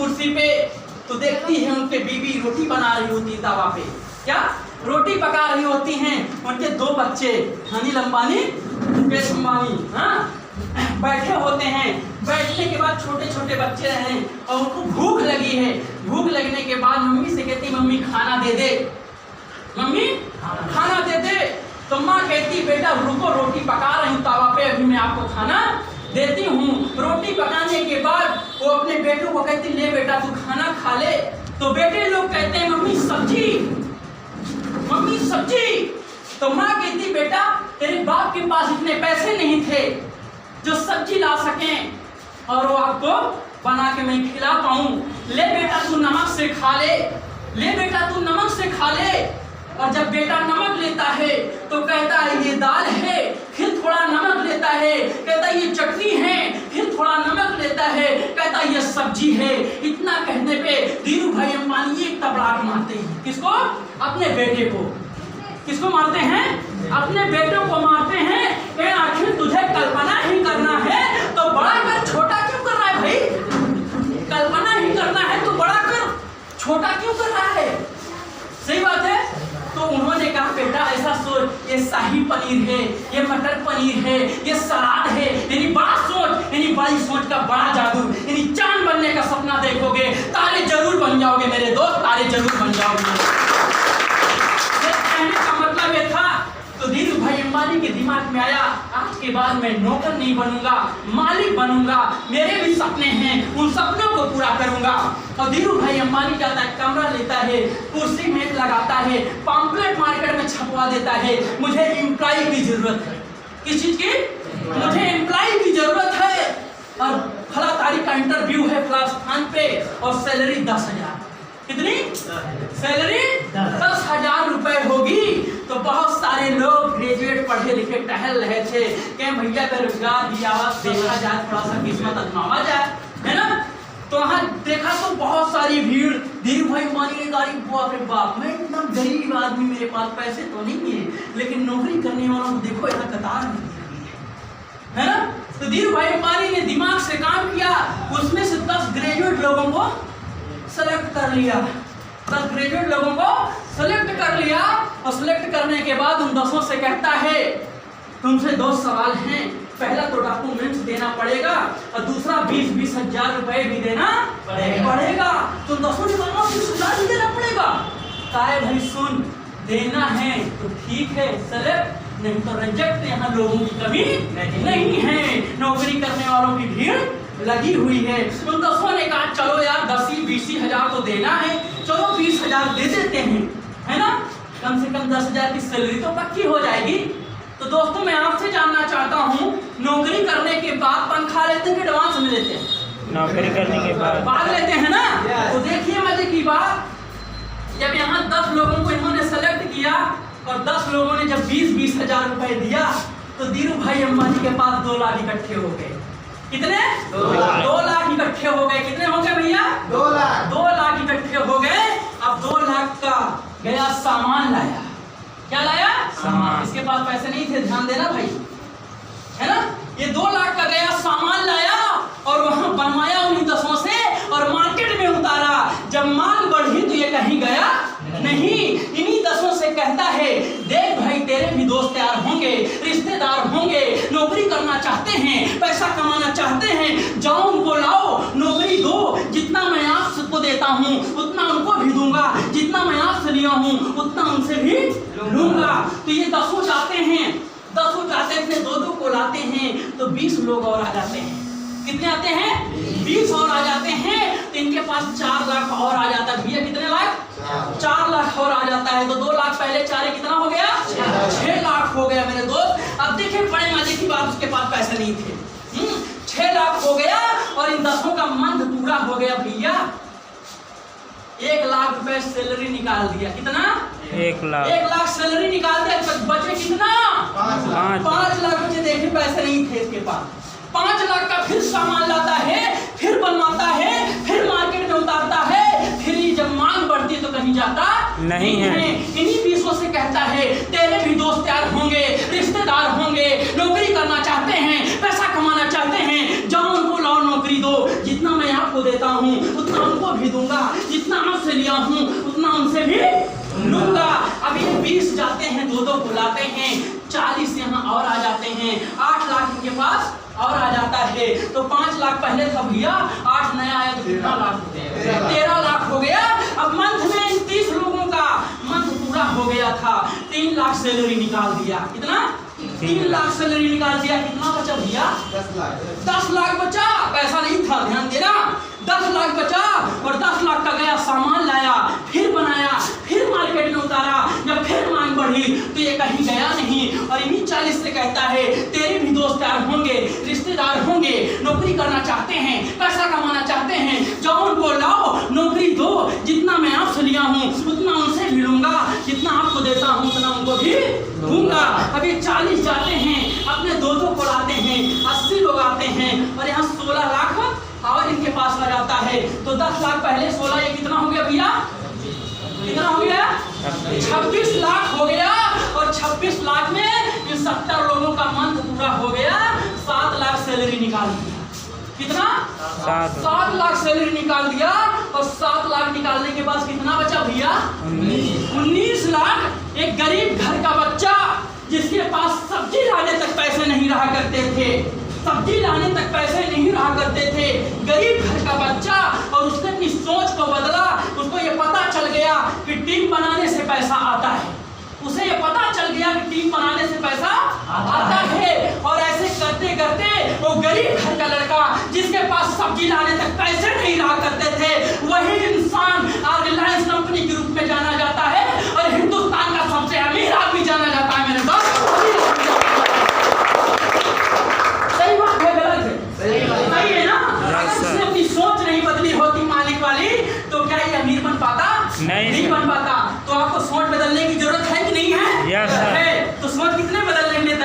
कुर्सी पे तो देखती है उनके बीवी रोटी बना रही होती है तवा पे। क्या रोटी पका रही होती हैं। उनके 2 बच्चे अनिल अंबानी, मुकेश अंबानी, हाँ, बैठे होते हैं। बैठने के बाद छोटे छोटे बच्चे हैं और उनको भूख लगी है। भूख लगने के बाद मम्मी से कहती मम्मी खाना दे दे, मम्मी खाना दे दे। तो माँ कहती बेटा रुको, रोटी पका रही हूँ तवा पे, अभी मैं आपको खाना देती हूँ। रोटी पकाने के बाद वो अपने बेटों को कहती ले बेटा तू खाना खा ले। तो बेटे लोग कहते हैं मम्मी सब्जी, मम्मी सब्जी। तो माँ कहती बेटा तेरे बाप के पास इतने पैसे नहीं थे जो सब्जी ला सकें और वो आपको बना के मैं खिला पाऊं। ले बेटा तू नमक से खा ले, ले बेटा तू नमक से खा ले। और जब बेटा नमक लेता है तो कहता है ये दाल है, फिर थोड़ा नमक लेता है, कहता है ये चटनी है, फिर थोड़ा नमक लेता है, कहता है ये सब्जी है। इतना कहने पे धीरू भाई अंबानी एक तबड़ाक मारते हैं। किसको? अपने बेटे को। किसको मारते हैं? अपने बेटों को मारते हैं। कहीं आखिर तुझे कल्पना ही करना है तो बड़ा कर, छोटा क्यों कर रहा है भाई? कल्पना ही करना है तो बड़ा कर, छोटा क्यों कर रहा है? सही बात है। तो उन्होंने कहा बेटा ऐसा सोच, ये शाही पनीर है, ये मटर पनीर है, ये सलाद है, यानी बड़ा सोच, यानी बड़ी सोच का बड़ा जादू, यानी चांद बनने का सपना देखोगे, तारे जरूर बन जाओगे मेरे दोस्त, तारे जरूर बन जाओगे। कहने का मतलब ये था। तो धीरू भाई अंबानी के दिमाग में आया आज के बाद मैं नौकर नहीं बनूंगा, मालिक बनूंगा, मेरे भी सपने हैं, उन सपनों को पूरा करूंगा। और धीरू भाई अंबानी जाता है, कमरा लेता है, कुर्सी मेज लगाता है, पम्पलेट मार्केट में छपवा देता है, मुझे एम्प्लॉय की जरूरत है। किस चीज की? मुझे एम्प्लॉय की जरूरत है और फला तारीख का इंटरव्यू है फला स्थान पे और सैलरी 10,000। कितनी सैलरी? 10,000 रुपए होगी। तो बहुत सारे लोग ग्रेजुएट पढ़े लिखे टहल रहे थे कि भैया बेरोजगार भी आवाज देखा जाए, थोड़ा सा किस्मत आजमावा जाए, है ना। तो वहाँ देखा तो बहुत सारी भीड़। धीरू भाई अंबानी ने गाड़ी, बाप रे बाप, मैं इतना गरीब आदमी, मेरे पास पैसे तो नहीं है, लेकिन नौकरी करने वालों को देखो यहाँ कतार लगी है ना। तो धीरू भाई अंबानी ने दिमाग से काम किया, उसमें से 10 ग्रेजुएट लोगों को सेलेक्ट कर लिया। 10 ग्रेजुएट लोगों को सेलेक्ट कर लिया और सेलेक्ट करने के बाद उन 10 से कहता है तुमसे 2 सवाल हैं, पहला तो डॉक्यूमेंट्स देना पड़ेगा और दूसरा 20-20 हजार रुपए भी देना पड़ेगा। तो 10 ने कहा 20,000 ही देना पड़ेगा। कहा भाई सुन, देना है तो ठीक है सेलेक्ट, नहीं तो रिजेक्ट। यहाँ लोगों की कमी नहीं है, नौकरी करने वालों की भीड़ लगी हुई है। उन 10 ने कहा चलो यार 10-20 हजार तो देना है, चलो 20,000 दे देते हैं, है ना, कम से कम 10,000 की सैलरी तो पक्की हो जाएगी। तो दोस्तों मैं आपसे जानना चाहता हूँ, नौकरी करने के बाद तनख्वाह लेते हैं कि एडवांस में लेते हैं? नौकरी करने के बाद लेते हैं ना। तो देखिए मजे की बात, जब यहाँ 10 लोगों को इन्होंने सेलेक्ट किया और 10 लोगों ने जब 20-20 हजार रुपए दिया तो धीरू भाई अंबानी के पास 2 लाख इकट्ठे हो गए। कितने? 2 लाख इकट्ठे हो गए। कितने हो गए भैया? 2 लाख। 2 लाख इकट्ठे हो गए। अब 2 लाख का गया सामान लाया। क्या लाया? सामान। इसके पास पैसे नहीं थे, ध्यान देना भाई, है ना। ये 2 लाख का गया सामान लाया और वहां बनवाया उन्हीं 10 से और मार्केट में उतारा। जब मांग बढ़ी तो ये कहीं गया नहीं, इन्हीं 10 से कहता है देख भाई तेरे भी दोस्त यार होंगे, रिश्तेदार होंगे, नौकरी करना चाहते हैं, पैसा कमाना चाहते हैं, जाओ उनको लाओ, नौकरी दो, जितना मैं आपको देता हूँ उतना उनको भी दूंगा, जितना मैं आपसे लिया हूँ उतना उनसे भी लूंगा। तो ये 10 जाते हैं, 10 जाते हैं, 2-2 को लाते हैं तो 20 लोग और आ जाते हैं। कितने आते हैं? 20 और आ जाते हैं। तो इनके पास 4 लाख और आ जाता है। भैया कितने लाख? 4 लाख और आ जाता है। तो 2 लाख पहले 4 कितना हो गया? 6 लाख हो गया मेरे दोस्त। अब देखिए बड़े मजे की बात, उसके पास पैसे नहीं थे। 6 लाख हो गया और इन 10 का मंथ पूरा हो गया भैया। 1 लाख रुपए सैलरी निकाल दिया। कितना? 1 लाख। 1 लाख सैलरी निकाल दिया। बचे कितना? 5 लाख बचे। देखिए पैसे नहीं थे इसके पास। 5 लाख का फिर सामान लाता है, फिर बनवाता है, फिर मार्केट में उतारता है, फिर जब मांग बढ़ती है तो कहीं जाता नहीं है। इन्हीं 20 से कहता है तेरे भी दोस्त यार होंगे, रिश्तेदार होंगे, नौकरी करना चाहते हैं, पैसा कमाना चाहते हैं, जाओ उनको लाओ नौकरी दो, जितना मैं आपको देता हूँ उतना उनको भी दूंगा, जितना आपसे लिया हूँ उतना उनसे भी लूंगा। अब ये 20 जाते हैं, 2-2 बुलाते हैं, 40 यहाँ और आ जाते हैं, 8 लाख इनके पास और आ जाता है। तो 5 लाख पहले था भैया, 8 नया आया तो कितना लाख? 13 लाख हो गया। अब मंथ में इन 30 लोगों का मंथ पूरा हो गया था, 3 लाख सैलरी निकाल दिया। कितना? 3 लाख सैलरी निकाल दिया। कितना बचा भैया? 10 लाख बचा। पैसा नहीं था, ध्यान देना, 10 लाख बचा और 10 लाख का गया, सामान लाया, फिर बनाया, फिर मार्केट में उतारा। जब फिर मांग बढ़ी तो ये कहीं गया नहीं और इन्हीं 40 से कहता है, तेरे भी दोस्त यार होंगे, रिश्तेदार होंगे, नौकरी करना चाहते हैं, पैसा कमाना चाहते हैं, जाओ उनको लाओ, नौकरी दो, जितना मैं आपसे लिया हूँ उतना उनसे भी लूंगा, जितना आपको देता हूँ उतना उनको भी दूंगा। अब ये 40 जाते हैं, अपने 2-2 को लाते हैं, 80 लोग आते हैं और यहाँ 16 लाख और इनके पास आ जाता है। तो 10 लाख पहले 16, ये कितना हो गया भैया? कितना हो गया? 26 लाख हो गया। और 26 लाख में इन 70 लोगों का मंथ पूरा हो गया, 7 लाख सैलरी निकाल दिया। कितना? 7 लाख सैलरी निकाल दिया। और 7 लाख निकालने के बाद कितना बचा भैया? 19 लाख। एक गरीब घर का बच्चा जिसके पास सब्जी लाने तक पैसे नहीं रहा करते थे, सब्जी लाने तक पैसे नहीं रहा करते थे, गरीब घर का बच्चा, और उसने अपनी सोच को बदला। उसको ये पता चल गया कि टीम बनाने से पैसा आता है, उसे ये पता चल गया कि टीम बनाने से पैसा आता है। और ऐसे करते करते वो गरीब घर का लड़का जिसके पास सब्जी लाने तक पैसे नहीं रहा करते थे, वही इंसान आज रिलायंस कंपनी के रूप में जाना जाता है और हिंदुस्तान का सबसे अमीर आदमी जाना जाता है। मेरे दोस्त, सही बात है गलत है? सही है ना? अगर उसने अपनी सोच नहीं बदली होती मालिक वाली, तो क्या ये अमीर बन पाता? नहीं बन पाता। तो आपको सोच